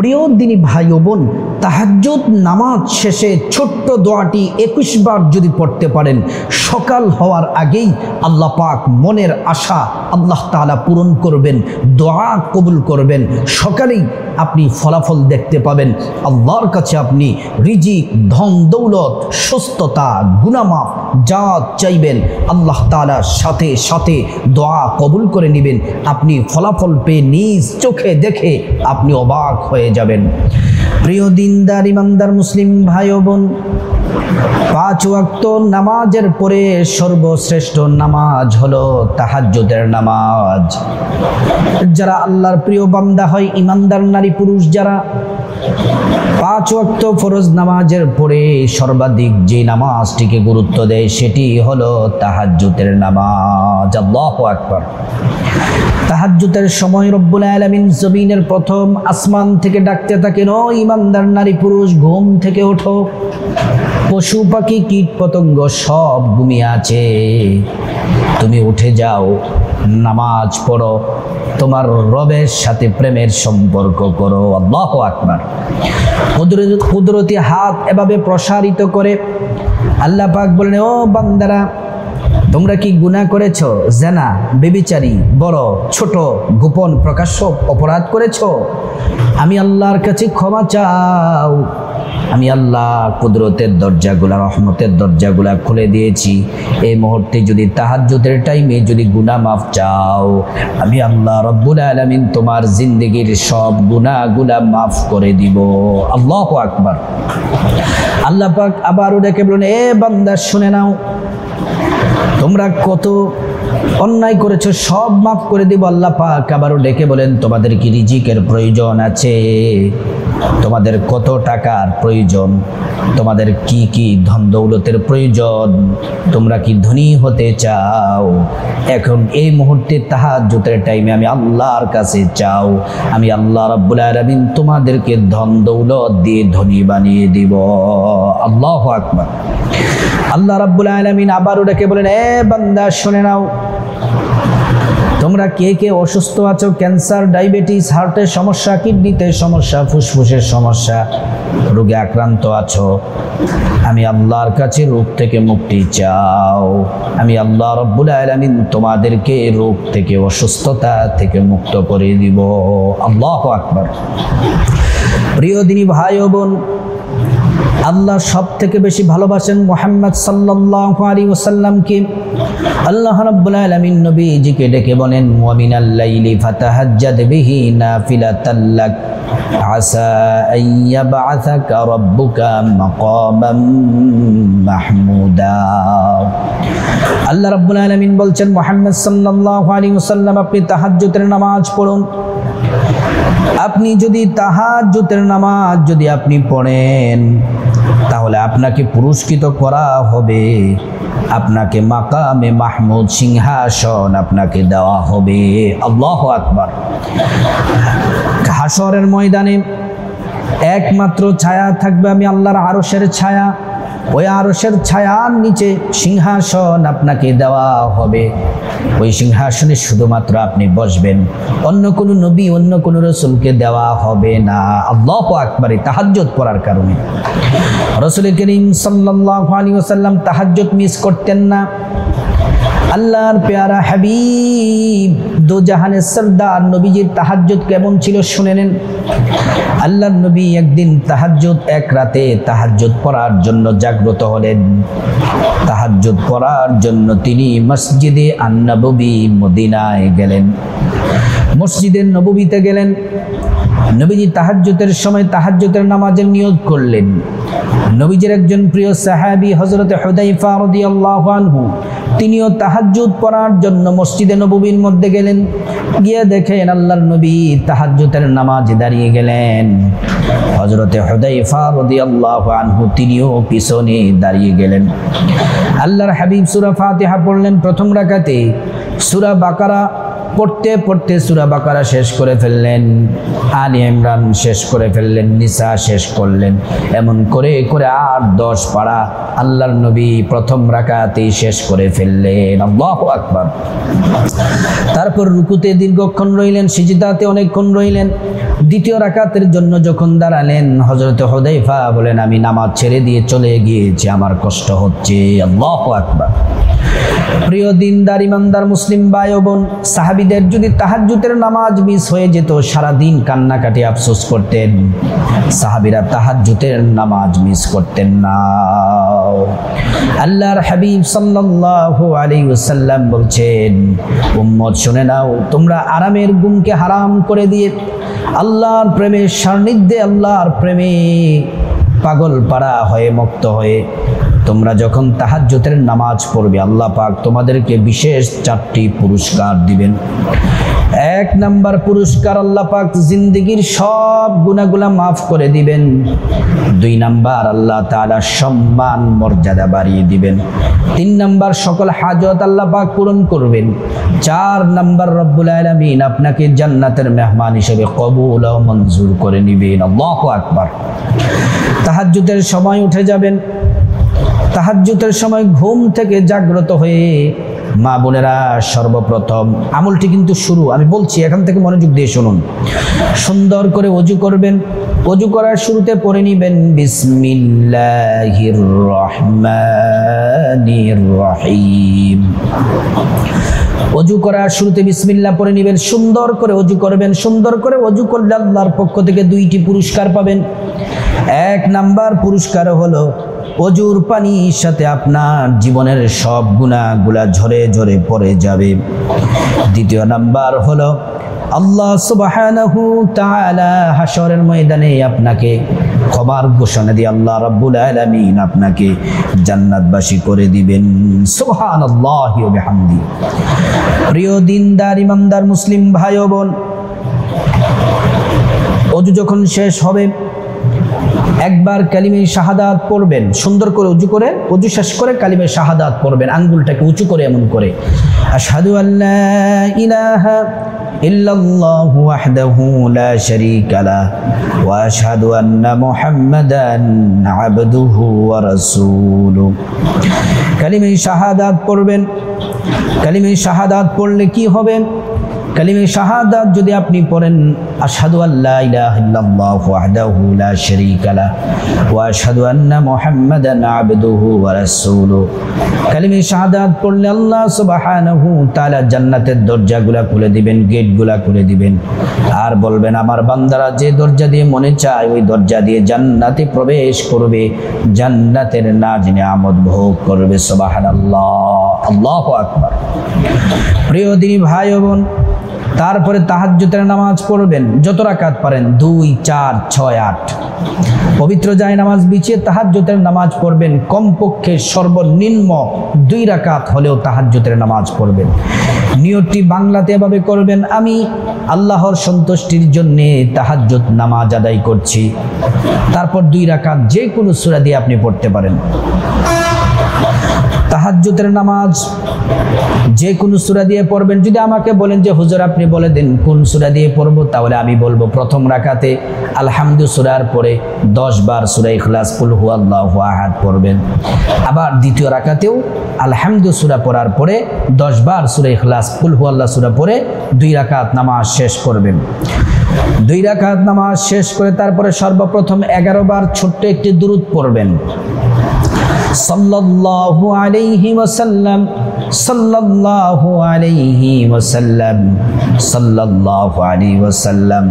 প্রিয় দিনী ভাই ও বোন, তাহাজ্জুদ নামাজ শেষে ছোট্ট দোয়াটি 21 বার যদি পড়তে পারেন, সকাল হওয়ার আগেই আল্লাহ পাক মনের আশা আল্লাহ তাআলা পূরণ করবেন, দোয়া কবুল করবেন। সকালেই আপনি ফলাফল দেখতে পাবেন। আল্লাহর কাছে আপনি রিজিক, ধন দৌলত, সুস্থতা, গুনাহ মাফ যা চাইবেন আল্লাহ তাআলার সাথে সাথে দোয়া কবুল করে নেবেন। আপনি ফলাফল পেয়ে নিজ চোখে দেখে আপনি অবাক হয়ে যাবেন। প্রিয় দিনদার ইমানদার মুসলিম ভাই ও বোন, 5 ওয়াক্ত নামাজের পরে সর্বশ্রেষ্ঠ নামাজ হলো তাহাজ্জুদের নামাজ। যারা আল্লাহর প্রিয় বান্দা হয়, ইমানদার নারী পুরুষ যারা 5 ওয়াক্ত ফরজ নামাজের পরে সর্বাধিক যে নামাজটিকে গুরুত্ব দেয় সেটি হলো তাহাজ্জুদের নামাজ। আল্লাহু আকবার। তাহাজ্জুদের সময় রব্বুল আলামিন জমিনের প্রথম আসমান থেকে ডাকতে থাকেন, ও ইমানদার নারী পুরুষ, ঘুম থেকে ওঠো। পশু পাখি কীট পতঙ্গ সব ঘুমিয়ে আছে, তুমি উঠে যাও, নামাজ পড়ো, তোমার রবের সাথে প্রেমের সম্পর্ক করো। আল্লাহু আকবার। কুদরতি হাত এভাবে প্রসারিত করে আল্লাহ পাক বলেন, ও বান্দারা, তোমরা কি গুনাহ করেছো? জেনা, ব্যভিচারী, বড় ছোট, গোপন প্রকাশ্য অপরাধ করেছো? আমি আল্লাহর কাছে ক্ষমা চাও। আমি আল্লাহ কুদরতের দরজাগুলা, রহমতের দরজাগুলা খুলে দিয়েছি। এই মুহূর্তে যদি তাহাজ্জুদের টাইমে যদি গুনাহ মাফ চাও, আমি আল্লাহ রব্বুল আলামিন তোমার জিন্দেগির সব গুনাহগুলা মাফ করে দিব। আল্লাহু আকবার। আল্লাহ পাক আবারও ডেকে বলেন, এ বান্দা শুনে নাও, তোমরা কত অন্যায় করেছো, সব মাফ করে দিব। আল্লাহ পাক আবারও ডেকে বলেন, তোমাদের কি রিজিকের প্রয়োজন আছে? তোমাদের কত টাকার প্রয়োজন? তোমাদের কি কি ধন দৌলতের প্রয়োজন? তোমরা কি ধনী হতে চাও? এখন এই মুহূর্তে তাহাজ্জুদের টাইমে আমি আল্লাহর কাছে চাও, আমি আল্লাহ রাব্বুল আলামিন তোমাদেরকে ধন দৌলত দিয়ে ধনী বানিয়ে দিব। আল্লাহু আকবার। আল্লাহ রাব্বুল আলামিন আবারও ডেকে বলেন, এ বান্দা শুনে নাও, তোমরা কে কে অসুস্থ আছো? ক্যান্সার, ডায়াবেটিস, হার্টের সমস্যা, কিডনিতে সমস্যা, ফুসফুসের সমস্যা, রোগে আক্রান্ত আছো, আমি আল্লাহর কাছে রোগ থেকে মুক্তি চাও। আমি আল্লাহ রাব্বুল আলামিন তোমাদেরকে রোগ থেকে, অসুস্থতা থেকে মুক্ত করে দিব। আল্লাহু আকবার। প্রিয় দিনী ভাই ও বোন, আল্লাহ সব থেকে বেশি ভালোবাসেন মুহাম্মদ সাল্লাল্লাহু আলাইহি ওয়াসাল্লামকে। আল্লাহ রাব্বুল আলামিন নবীজিকে ডেকে বলেন, ওয়া মিনাল লাইলি ফাতাহাজ্জাদ বিহি নাফিলাতাল লাক আসা আন ইয়াবআসাকা রাব্বুকা মাকামান মাহমুদা। আল্লাহ রাব্বুল আলামিন বলছেন, মুহাম্মদ সাল্লাল্লাহু আলাইহি ওয়াসাল্লাম, আপনি তাহাজ্জুদের নামাজ পড়ুন। আপনি যদি তাহাজ্জুদের নামাজ যদি আপনি পড়েন, তাহলে আপনাকে পুরস্কৃত করা হবে, আপনাকে মাকামে মাহমুদ, সিংহাসন আপনাকে দেওয়া হবে। আল্লাহু আকবার। হাশরের ময়দানে একমাত্র ছায়া থাকবে, আমি আল্লাহর আরশের ছায়া। ওই আরশের ছায়ার নিচে সিংহাসন আপনাকে দেওয়া হবে। ওই সিংহাসনে শুধুমাত্র আপনি বসবেন, অন্য কোনো নবী, অন্য কোনো রাসূলকে দেওয়া হবে না। আল্লাহু আকবার। তাহাজ্জুদ পড়ার কারণে রাসূল করিম সাল্লাল্লাহু আলাইহি ওয়াসাল্লাম তাহাজ্জুদ মিস করতেন না। আল্লাহর পেয়ারা হাবিব, দো জাহানের সরদার নবীজির তাহাজ্জুদ কেমন ছিল শুনে নেন। আল্লাহর নবী একদিন তাহাজ্জুদ, এক রাতে তাহাজ্জুদ পড়ার জন্য জাগ্রত হলেন। তাহাজ্জুদ পড়ার জন্য তিনি মসজিদে আন-নববী মদিনায় গেলেন। মসজিদের নববীতে গেলেন। নবীজি তাহাজ্জুদের সময় তাহাজ্জুদের নামাজের নিয়ত করলেন। নবীজির একজন প্রিয় সাহাবী হযরত হুযায়ফা রাদিয়াল্লাহু আনহু, তিনিও তাহাজ্জুদ পড়ার জন্য মসজিদে নববীর মধ্যে গেলেন। গিয়ে দেখেন আল্লাহর নবী তাহাজ্জুদের নামাজে দাঁড়িয়ে গেলেন। হযরত হুযায়ফা রাদিয়াল্লাহু আনহু তিনিও পিছনে দাঁড়িয়ে গেলেন। আল্লাহর হাবিব সূরা ফাতিহা পড়লেন প্রথম রাকাতে, সূরা বাকারা পড়তে পড়তে সূরা বাকারা শেষ করে ফেললেন, আলী ইমরান শেষ করে ফেললেন, নিসা শেষ করলেন। এমন করে করে 8-10 পারা আল্লাহর নবী প্রথম রাকাতেই শেষ করে ফেললেন। আল্লাহু আকবার। তারপর রুকুতে দীর্ঘক্ষণ রইলেন, সিজদাতে অনেকক্ষণ রইলেন। দ্বিতীয় রাকাতের জন্য যখন দাঁড়ালেন, হযরত হুযায়ফা বলেন, আমি নামাজ ছেড়ে দিয়ে চলে গিয়েছি, আমার কষ্ট হচ্ছে। আল্লাহু আকবার। প্রিয় দিনদার ইমানদার মুসলিম ভাই ও বোন, সাহাবীদের যদি তাহাজ্জুদের নামাজ মিস হয়ে যেত, সারা দিন কান্নাকাটি আফসোস করতেন। সাহাবীরা তাহাজ্জুদের নামাজ মিস করতেন না। আল্লাহর হাবিব সাল্লাল্লাহু আলাইহি ওয়াসাল্লাম বলছেন, উম্মত শুনে নাও, তোমরা আরামের ঘুমকে হারাম করে দিয়ে আল্লাহর প্রেমে সান্নিধ্যে, আল্লাহর প্রেমে পাগল পাড়া হয়ে মুক্ত হয়ে তোমরা যখন তাহাজ্জুদের নামাজ পড়বে, আল্লাহ পাক তোমাদেরকে বিশেষ 4টি পুরস্কার দিবেন। 1 নাম্বার পুরস্কার, আল্লাহ পাক জিন্দেগীর সব গুনাহগুলো মাফ করে দিবেন। 2 নাম্বার, আল্লাহ তাআলা সম্মান মর্যাদা বাড়িয়ে দিবেন। 3 নাম্বার, সকল হাজত আল্লাহ পাক পূরণ করবেন। 4 নাম্বার, রব্বুল আলামিন আপনাকে জান্নাতের মেহমান হিসেবে কবুল ও মঞ্জুর করে নেবেন। আল্লাহু আকবার। তাহাজ্জুদের সময় উঠে যাবেন। তাহাজ্জুদের সময় ঘুম থেকে জাগ্রত হয়ে মা বোনেরা, সর্বপ্রথম আমলটি কিন্তু শুরু, আমি বলছি এখান থেকে মনোযোগ দিয়ে শুনুন। সুন্দর করে ওযু করবেন। ওযু করার শুরুতে পড়ে নেবেন বিসমিল্লাহির রহমানির রহিম। ওযু করার শুরুতে বিসমিল্লাহ পড়ে নেবেন, সুন্দর করে ওযু করবেন। সুন্দর করে ওযু করলে আল্লাহর পক্ষ থেকে 2টি পুরস্কার পাবেন। 1 নাম্বার পুরস্কার হলো ওযুর পানির সাথে আপনার জীবনের সব গুনাহগুলা ঝরে ঝরে পড়ে যাবে। 2 নাম্বার হলো আল্লাহ সুবহানাহু তাআলা হাশরের ময়দানে আপনাকে ক্ষমার ঘোষণা দিয়ে আল্লাহ রাব্বুল আলামিন আপনাকে জান্নাতবাসী করে দিবেন। সুবহানাল্লাহি ওয়া বিহামদি। প্রিয় দিনদার ইমানদার মুসলিম ভাই ও বোন, ওযু যখন শেষ হবে, একবার কালিমে শাহাদাত পড়বেন। সুন্দর করে ওযু করে, ওযু শেষ করে কালিমে শাহাদাত পড়বেন, আঙ্গুলটাকে উঁচু করে এমন করে, আশহাদু আল্লা ইলাহা ইল্লাল্লাহু ওয়াহদাহু লা শারীকা লাহু ওয়া আশহাদু আন্না মুহাম্মাদান আবদুহু ওয়া রাসূলুহু। কালিমে শাহাদাত পড়বেন। কালিমে শাহাদাত পড়লে কি হবে? কালিমে শাহাদাত যদি আপনি পড়েন, আশহাদু আল্লা ইলাহা ইল্লাল্লাহু ওয়াহদাহু লা শারীকা লাহু ওয়া আশহাদু আন্না মুহাম্মাদান আবদুহু ওয়া রাসূলুহু। কালিমে শাহাদাত পড়লে আল্লাহ সুবহানাহু তাআলা জান্নাতের দরজাগুলা খুলে দিবেন, গেটগুলা খুলে দিবেন, আর বলবেন, আমার বান্দারা যে দরজা দিয়ে মনে চায় ওই দরজা দিয়ে জান্নাতে প্রবেশ করবে, জান্নাতের নাজ নিয়ামত ভোগ করবে। সুবহানাল্লাহ, আল্লাহু আকবার। প্রিয় দিনী ভাই ও বোন, তারপরে তাহাজ্জুদের নামাজ পড়বেন, যত রাকাত পারেন, 2, 4, 6, 8। পবিত্র যায় নামাজ বিছিয়ে তাহাজ্জুদের নামাজ পড়বেন। কমপক্ষে সর্বনিম্ন 2 রাকাত হলেও তাহাজ্জুদের নামাজ পড়বেন। নিয়তটি বাংলাতে এভাবে করবেন, আমি আল্লাহর সন্তুষ্টির জন্য তাহাজ্জুদ নামাজ আদায় করছি। তারপর 2 রাকাত যে কোনো সূরা দিয়ে আপনি পড়তে পারেন। তাহাজ্জুদের নামাজ যে কোনো সূরা দিয়ে পড়বেন। যদি আমাকে বলেন যে হুজুর আপনি বলে দিন কোন সূরা দিয়ে পড়ব, তাহলে আমি বলবো প্রথম রাকাতে আলহামদু সূরার পরে 10 বার সূরা ইখলাস, কুল হুয়াল্লাহু আহাদ পড়বেন। আবার দ্বিতীয় রাকাতেও আলহামদু সূরা পড়ার পরে 10 বার সূরা ইখলাস, কুল হুয়াল্লাহ সূরা পড়ে 2 রাকাত নামাজ শেষ করবেন। 2 রাকাত নামাজ শেষ করে তারপরে সর্বপ্রথম 11 বার ছোট্ট একটি দুরূদ পড়বেন। সাল্লাল্লাহু আলাইহি ওয়াসাল্লাম, সাল্লাল্লাহু আলাইহি ওয়াসাল্লাম, সাল্লাল্লাহু আলাইহি ওয়াসাল্লাম।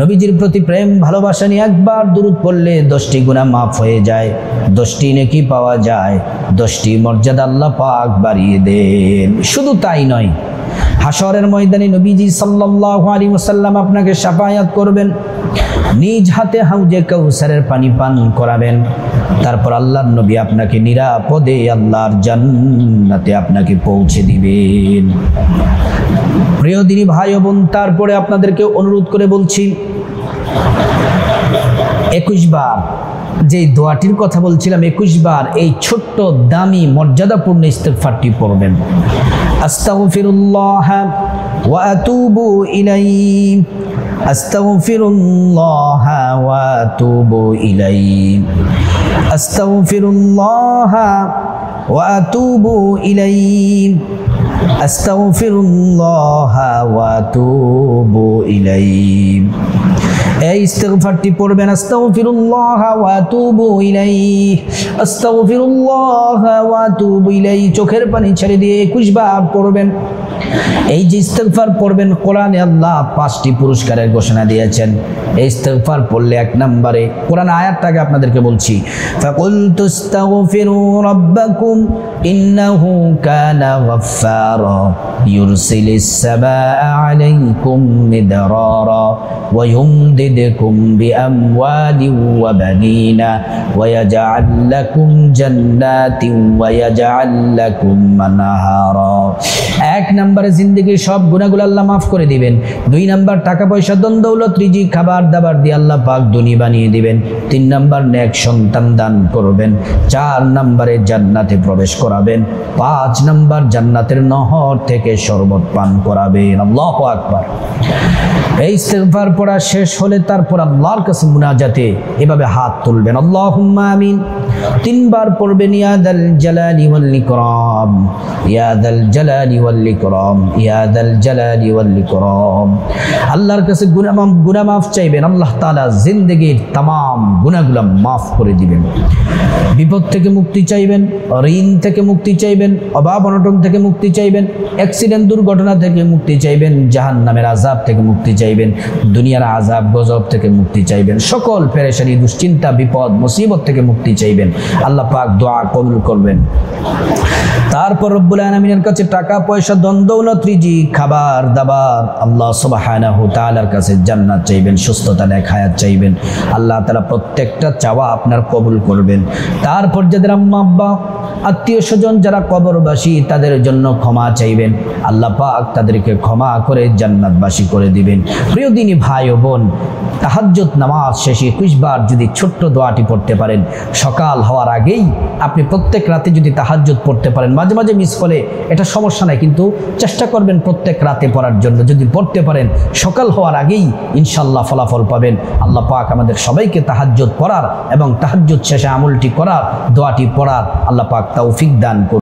নবীজির প্রতি প্রেম ভালোবাসা নিয়ে একবার দুরূদ পড়লে 10টি গুনাহ মাফ হয়ে যায়, 10টি নেকি পাওয়া যায়, 10টি মর্যাদা আল্লাহ পাক বাড়িয়ে দেন। শুধু তাই নয়, হাশরের ময়দানে নবীজি সাল্লাল্লাহু আলাইহি ওয়াসাল্লাম আপনাকে শাফায়াত করবেন, নিজ হাতে হাউজে কাউসারের পানি পান করাবেন। তারপর আল্লাহর নবী আপনাকে নিরাপদে আল্লাহর জান্নাতে আপনাকে পৌঁছে দিবেন। প্রিয় দিনী ভাই ও বোন, তারপরে আপনাদেরকে অনুরোধ করে বলছি, 21 বার যে দোয়াটির কথা বলছিলাম 21 বার এই ছোট্ট দামি মর্যাদাপূর্ণ ইস্তেগফারটি পড়বেন। আস্তাগফিরুল্লাহ ওয়া আতুবু ইলাইহি, আস্তাগফিরুল্লাহ ওয়া আতুবু ইলাইহি, আস্তাগফিরুল্লাহ ওয়া আতুবু ইলাইহি, আস্তাগফিরুল্লাহ ওয়া আতুবু ইলাইহি। এই ইস্তেগফারটি পড়বেন, আস্তাগফিরুল্লাহ ওয়া আতুবু ইলাইহি, আস্তাগফিরুল্লাহ ওয়া আতুবু ইলাইহি। চোখের পানি ছেড়ে দিয়ে 21 বার পড়বেন। এই যে ইস্তেগফার পড়বেন, কোরআনে আল্লাহ 5টি পুরস্কারের ঘোষণা দিয়েছেন। এই ইস্তেগফার পড়লে 1 নম্বরে, কোরআন আয়াতটাকে আপনাদেরকে বলছি, ফাকুলতু আস্তাগফিরু রাব্বাকুম ইন্নাহু কানা গাফফারা ইউরসিলিস সামাআ আলাইকুম মিদরারা ওয়া يمددكم بأموال وبنين ويجعل لكم جنات ويجعل لكم أنهارا। 1 নম্বরে জিন্দেগির সব গুনাহগুলো আল্লাহ মাফ করে দিবেন। 2 নম্বর টাকা পয়সা ধন দৌলত রিজিক খাবার দাবার দিয়ে আল্লাহ পাক ধনী বানিয়ে দিবেন। 3 নম্বর নেক সন্তান দান করবেন। 4 নম্বরে জান্নাতে প্রবেশ করাবেন। 5 নম্বর জান্নাতের নহর থেকে শরবত পান করাবেন। আল্লাহু আকবার। এই ইস্তেগফার পড়া শেষ হলে তারপর আল্লাহর কাছে মুনাজাতে এভাবে হাত তুলবেন, আল্লাহুম্মা আমিন। 3 বার পড়বেন, ইয়া দাল জালালি ওয়াল ইকরাম, ইয়া দাল জালালি ওয়াল ইকরাম, ইয়া দাল জালালি ওয়াল ইকরাম। আল্লাহর কাছে গুনাহ মাফ চাইবেন, আল্লাহ তাআলা জিন্দেগীর तमाम গুনাহগুলো মাফ করে দিবেন। বিপদ থেকে মুক্তি চাইবেন, ঋণ থেকে মুক্তি চাইবেন, অভাব অনটন থেকে মুক্তি চাইবেন, অ্যাক্সিডেন্ট দুর্ঘটনা থেকে মুক্তি চাইবেন, জাহান্নামের আযাব থেকে মুক্তি চাইবেন, দুনিয়ার আযাব গজব থেকে মুক্তি চাইবেন, সকল পেরেশানি দুশ্চিন্তা বিপদ মুসিবত থেকে মুক্তি চাইবেন। আল্লাহ পাক দোয়া কবুল করবেন। তারপর রব্বুল আলামিনের কাছে টাকা পয়সা ধন দৌলত রিজিক খাবার দাবার, আল্লাহ সুবহানাহু তাআলার কাছে জান্নাত চাইবেন, সুস্থতা নেক হায়াত চাইবেন। আল্লাহ তাআলা প্রত্যেকটা চাওয়া আপনার কবুল করবেন। তারপর যাদের আম্মা আব্বা আত্মীয় স্বজন যারা কবরবাসী তাদের জন্য ক্ষমা চাইবেন, আল্লাহ পাক তাদেরকে ক্ষমা করে জান্নাতবাসী করে দিবেন। প্রিয় দিনী ভাই ও বোন, তাহাজ্জুদ নামাজ শেষে 21 বার যদি ছোট্ট দোয়াটি পড়তে পারেন, সকাল হওয়ার আগেই আপনি প্রত্যেক রাতে যদি তাহাজ্জুদ পড়তে পারেন, মাঝে মাঝে মিস হলে এটা সমস্যা নাই, কিন্তু চেষ্টা করবেন প্রত্যেক রাতে পড়ার জন্য। যদি পড়তে পারেন সকাল হওয়ার আগেই ইনশাআল্লাহ ফলাফল পাবেন। আল্লাহ পাক আমাদের সবাইকে তাহাজ্জুদ পড়ার এবং তাহাজ্জুদ শেষে আমলটি করার, দোয়াটি পড়ার আল্লাহ পাক তৌফিক দান করুন।